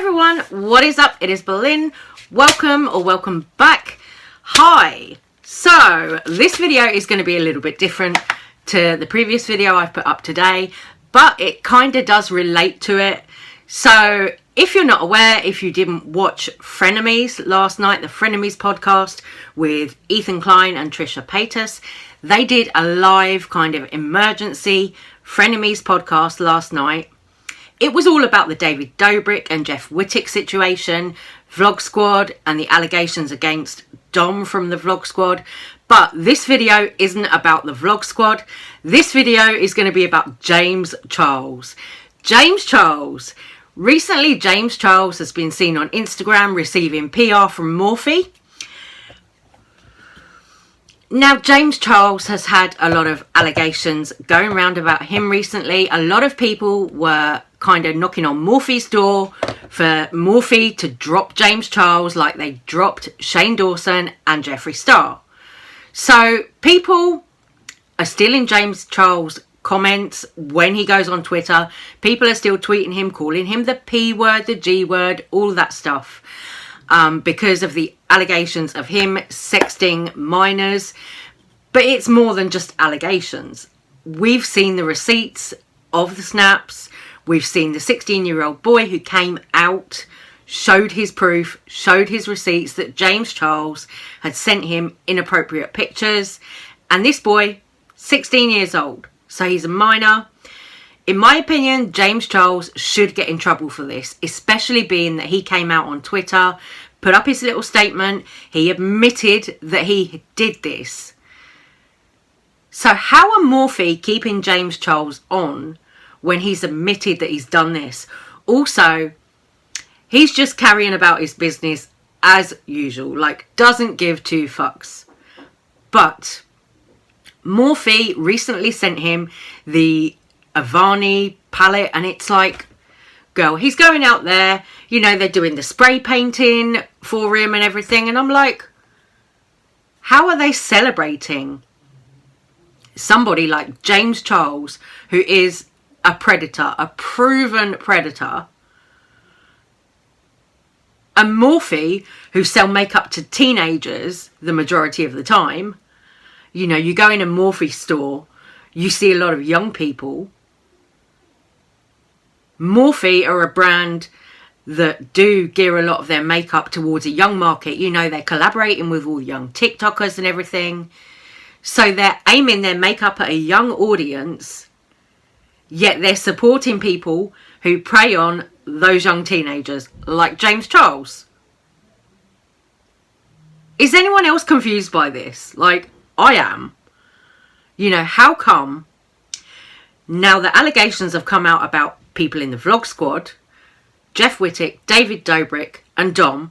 everyone, what is up? It is Berlin. Welcome or welcome back. Hi. So this video is going to be a little bit different to the previous video I've put up today, but it kind of does relate to it. So if you're not aware, if you didn't watch Frenemies last night, the Frenemies podcast with Ethan Klein and Trisha Paytas, they did a live kind of emergency Frenemies podcast last night. It was all about the David Dobrik and Jeff Wittick situation, Vlog Squad, and the allegations against Dom from the Vlog Squad. But this video isn't about the Vlog Squad. This video is going to be about James Charles. James Charles. Recently, James Charles has been seen on Instagram receiving PR from Morphe. Now, James Charles has had a lot of allegations going around about him recently. A lot of people were kind of knocking on Morphe's door for Morphe to drop James Charles like they dropped Shane Dawson and Jeffree Star. So people are still in James Charles' comments when he goes on Twitter. People are still tweeting him, calling him the P word, the G word, all that stuff. Because of the allegations of him sexting minors. But it's more than just allegations. We've seen the receipts of the snaps. We've seen the 16-year-old boy who came out, showed his proof, showed his receipts that James Charles had sent him inappropriate pictures. And this boy, 16 years old, so he's a minor. In my opinion, James Charles should get in trouble for this, especially being that he came out on Twitter, put up his little statement, he admitted that he did this. So how are Morphe keeping James Charles on when he's admitted that he's done this? Also, he's just carrying about his business as usual, like doesn't give two fucks. But Morphe recently sent him the Avani palette, and it's like, girl, he's going out there, you know, they're doing the spray painting for him and everything, and I'm like, how are they celebrating somebody like James Charles, who is a predator, a proven predator, and Morphe, who sell makeup to teenagers the majority of the time? You know, you go in a Morphe store, you see a lot of young people. Morphe are a brand that do gear a lot of their makeup towards a young market. You know, they're collaborating with all young TikTokers and everything. So they're aiming their makeup at a young audience, yet they're supporting people who prey on those young teenagers, like James Charles. Is anyone else confused by this? Like, I am. You know, how come now the allegations have come out about people in the Vlog Squad, Jeff Wittick, David Dobrik and Dom,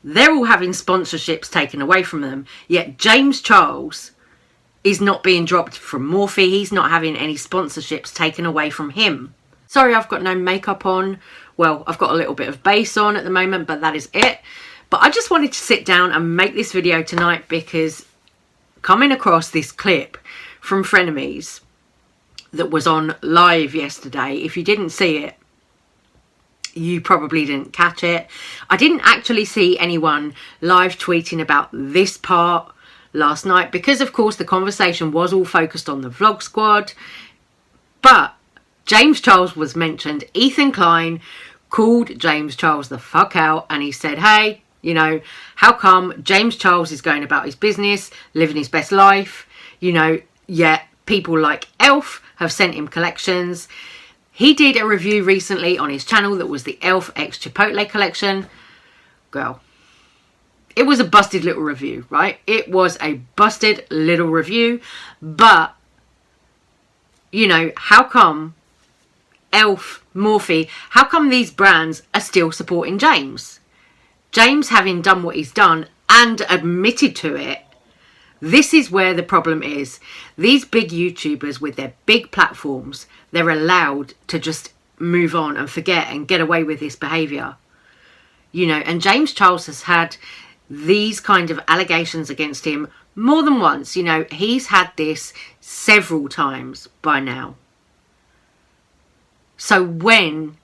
they're all having sponsorships taken away from them, yet James Charles is not being dropped from Morphe. He's not having any sponsorships taken away from him. Sorry, I've got no makeup on. Well, I've got a little bit of base on at the moment, but that is it. But I just wanted to sit down and make this video tonight because coming across this clip from Frenemies that was on live yesterday, if you didn't see it, you probably didn't catch it. I didn't actually see anyone live tweeting about this part last night because, of course, the conversation was all focused on the Vlog Squad. But James Charles was mentioned. Ethan Klein called James Charles the fuck out and he said, hey, you know, how come James Charles is going about his business, living his best life, you know, yet people like Elf have sent him collections. He did a review recently on his channel that was the Elf X Chipotle collection. Girl, it was a busted little review, right? It was a busted little review. But, you know, how come Elf, Morphe, how come these brands are still supporting James? James having done what he's done and admitted to it. This is where the problem is. These big YouTubers with their big platforms, they're allowed to just move on and forget and get away with this behaviour. You know, and James Charles has had these kind of allegations against him more than once. You know, he's had this several times by now. So when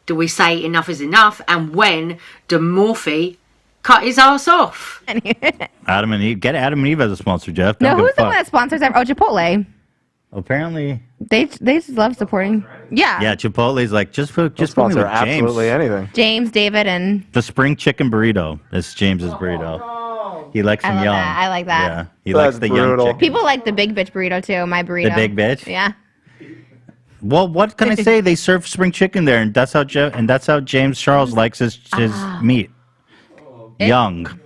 do we say enough is enough? And when do Morphe cut his ass off? Adam and Eve. Get Adam and Eve as a sponsor, Jeff. No, who's the one that sponsors? Oh, Chipotle. Apparently, they just love supporting. Yeah. Yeah, Chipotle's like just put me with James. Absolutely anything. James, David, and the spring chicken burrito. That's James's burrito. no. He likes them young. That. I like that. Yeah, he likes the young chicken. People like the big bitch burrito too. My burrito. The big bitch. Yeah. Well, what can I say? They serve spring chicken there, and that's how James Charles likes his meat. Young.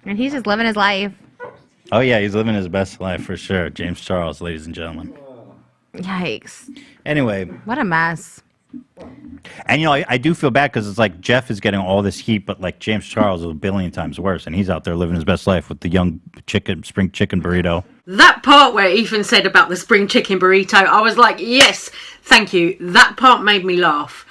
And he's just living his life. Oh yeah, he's living his best life for sure. James Charles, ladies and gentlemen. Yikes. Anyway. What a mess. And I do feel bad because it's like Jeff is getting all this heat, but like James Charles is a billion times worse, and he's out there living his best life with the young spring chicken burrito. That part where Ethan said about the spring chicken burrito, I was like, yes, thank you. That part made me laugh.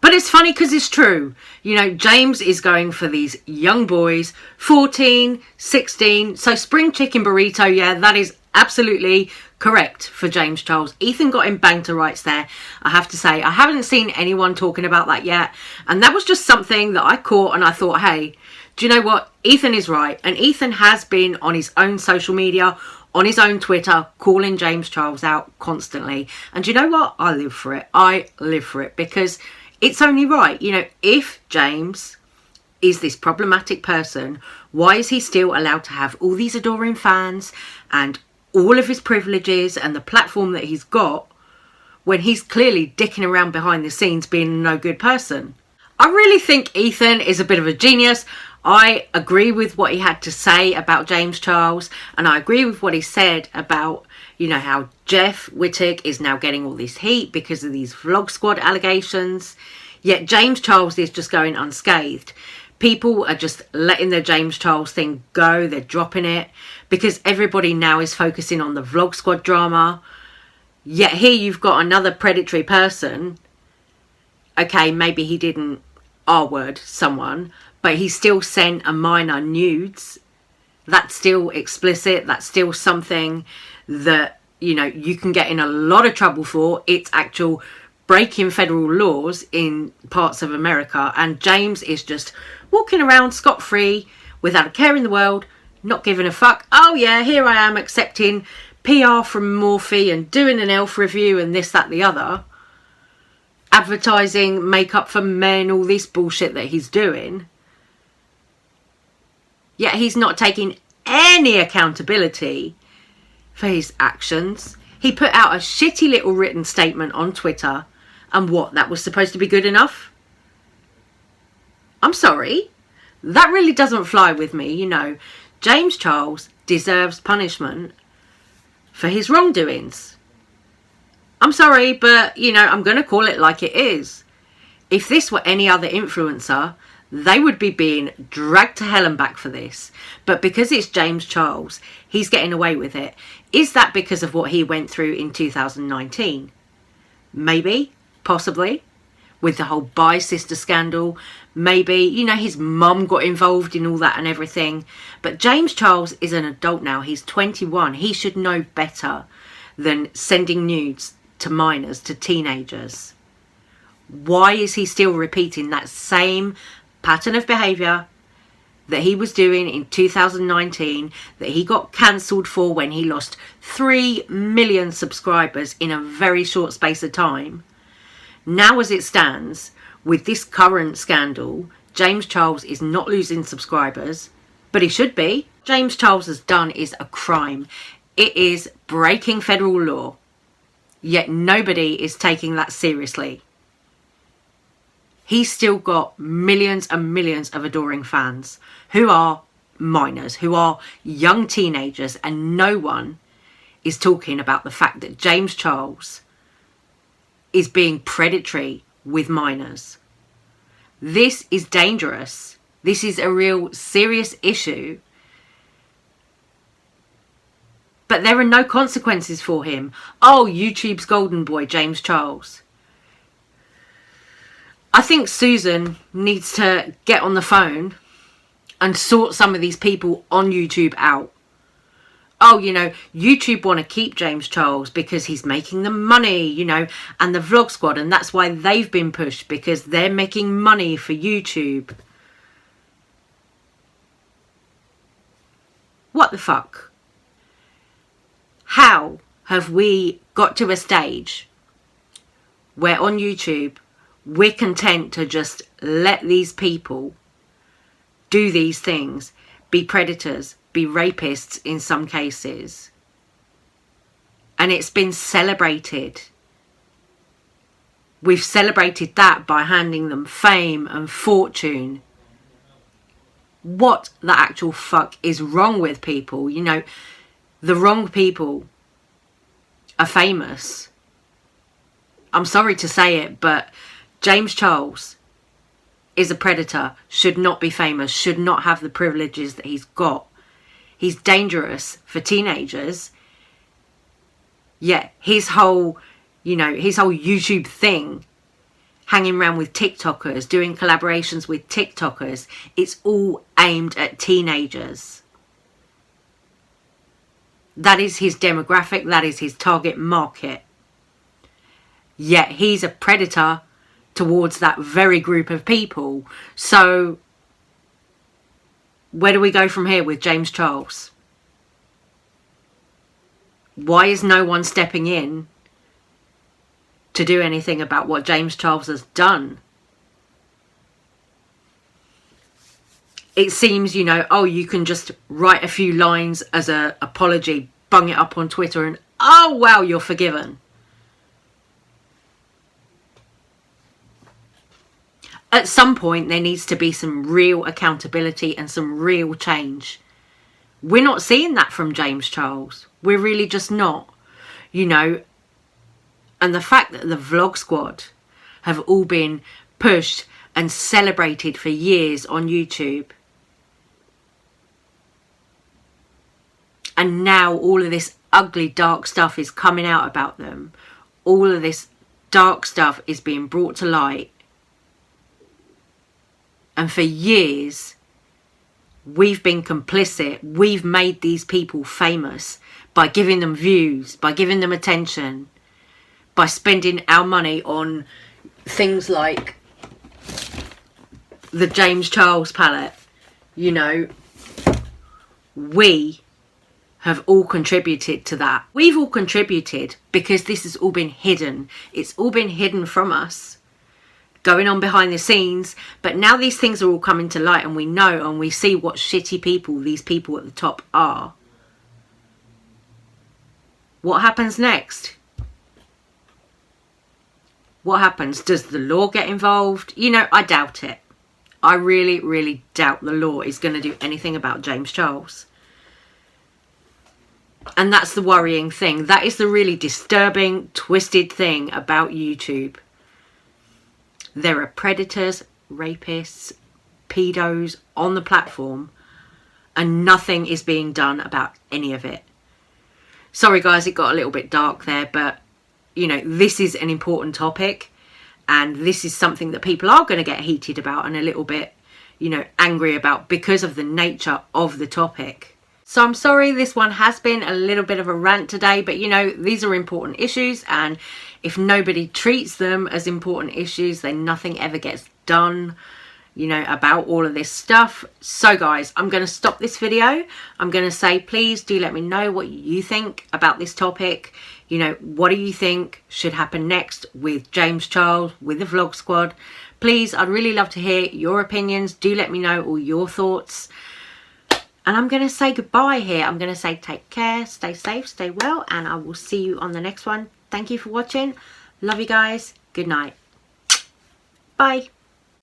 But it's funny because it's true. James is going for these young boys, 14, 16. So spring chicken burrito, yeah, that is absolutely correct for James Charles. Ethan got him bang to rights there. I have to say, I haven't seen anyone talking about that yet. And that was just something that I caught and I thought, hey, do you know what? Ethan is right. And Ethan has been on his own social media, on his own Twitter, calling James Charles out constantly. And do you know what? I live for it. I live for it because it's only right. If James is this problematic person, why is he still allowed to have all these adoring fans and all of his privileges and the platform that he's got when he's clearly dicking around behind the scenes being a no good person? I really think Ethan is a bit of a genius. I agree with what he had to say about James Charles, and I agree with what he said about how Jeff Wittig is now getting all this heat because of these Vlog Squad allegations, yet James Charles is just going unscathed. People are just letting their James Charles thing go. They're dropping it because everybody now is focusing on the Vlog Squad drama. Yet here you've got another predatory person. Okay, maybe he didn't R-word someone, but he still sent a minor nudes. That's still explicit. That's still something that, you can get in a lot of trouble for. It's actual breaking federal laws in parts of America. And James is just walking around scot-free without a care in the world, not giving a fuck. Oh yeah, here I am accepting PR from Morphe and doing an ELF review and this, that, the other. Advertising makeup for men, all this bullshit that he's doing. Yet he's not taking any accountability for his actions. He put out a shitty little written statement on Twitter, and what, that was supposed to be good enough? I'm sorry. That really doesn't fly with me. James Charles deserves punishment for his wrongdoings. I'm sorry, but, I'm going to call it like it is. If this were any other influencer, they would be being dragged to hell and back for this. But because it's James Charles, he's getting away with it. Is that because of what he went through in 2019? Maybe, possibly, with the whole Bi Sister scandal. Maybe, his mum got involved in all that and everything. But James Charles is an adult now. He's 21. He should know better than sending nudes to minors, to teenagers. Why is he still repeating that same pattern of behaviour that he was doing in 2019, that he got cancelled for when he lost 3 million subscribers in a very short space of time? Now as it stands, with this current scandal, James Charles is not losing subscribers, but he should be. James Charles has done is a crime. It is breaking federal law, yet nobody is taking that seriously. He's still got millions and millions of adoring fans who are minors, who are young teenagers, and no one is talking about the fact that James Charles is being predatory with minors. This is dangerous. This is a real serious issue. But there are no consequences for him. Oh, YouTube's golden boy, James Charles. I think Susan needs to get on the phone and sort some of these people on YouTube out. oh, you know, YouTube want to keep James Charles because he's making them money, you know, and the Vlog Squad, and that's why they've been pushed, because they're making money for YouTube. What the fuck? How have we got to a stage where on YouTube we're content to just let these people do these things, be predators, be rapists in some cases, and it's been celebrated? We've celebrated that by handing them fame and fortune. What the actual fuck is wrong with people? You know, the wrong people are famous. I'm sorry to say it, but James Charles is a predator, should not be famous, should not have the privileges that he's got. He's dangerous for teenagers. Yeah, his whole, you know, his whole YouTube thing, hanging around with TikTokers, doing collaborations with TikTokers, it's all aimed at teenagers. That is his demographic, that is his target market. Yet he's a predator towards that very group of people. So where do we go from here with James Charles? Why is no one stepping in to do anything about what James Charles has done? It seems, you know, oh, you can just write a few lines as an apology, bung it up on Twitter, and oh, wow, you're forgiven. At some point, there needs to be some real accountability and some real change. We're not seeing that from James Charles. We're really just not, you know. And the fact that the Vlog Squad have all been pushed and celebrated for years on YouTube, and now all of this ugly, dark stuff is coming out about them. All of this dark stuff is being brought to light. And for years, we've been complicit. We've made these people famous by giving them views, by giving them attention, by spending our money on things like the James Charles palette. You know, we have all contributed to that. We've all contributed because this has all been hidden. It's all been hidden from us, going on behind the scenes. But now these things are all coming to light, and we know and we see what shitty people these people at the top are. What happens next? What happens? Does the law get involved? You know, I doubt it. I really, really doubt the law is going to do anything about James Charles. And that's the worrying thing. That is the really disturbing, twisted thing about YouTube. There are predators, rapists, pedos on the platform, and nothing is being done about any of it. Sorry guys, it got a little bit dark there, but you know, this is an important topic, and this is something that people are going to get heated about and a little bit, you know, angry about because of the nature of the topic. So I'm sorry this one has been a little bit of a rant today, but you know, these are important issues, and if nobody treats them as important issues, then nothing ever gets done, you know, about all of this stuff. So guys, I'm going to stop this video. I'm going to say, please do let me know what you think about this topic. You know, what do you think should happen next with James Charles, with the Vlog Squad? Please, I'd really love to hear your opinions. Do let me know all your thoughts. And I'm going to say goodbye here. I'm going to say take care, stay safe, stay well, and I will see you on the next one. Thank you for watching. Love you guys. Good night. Bye.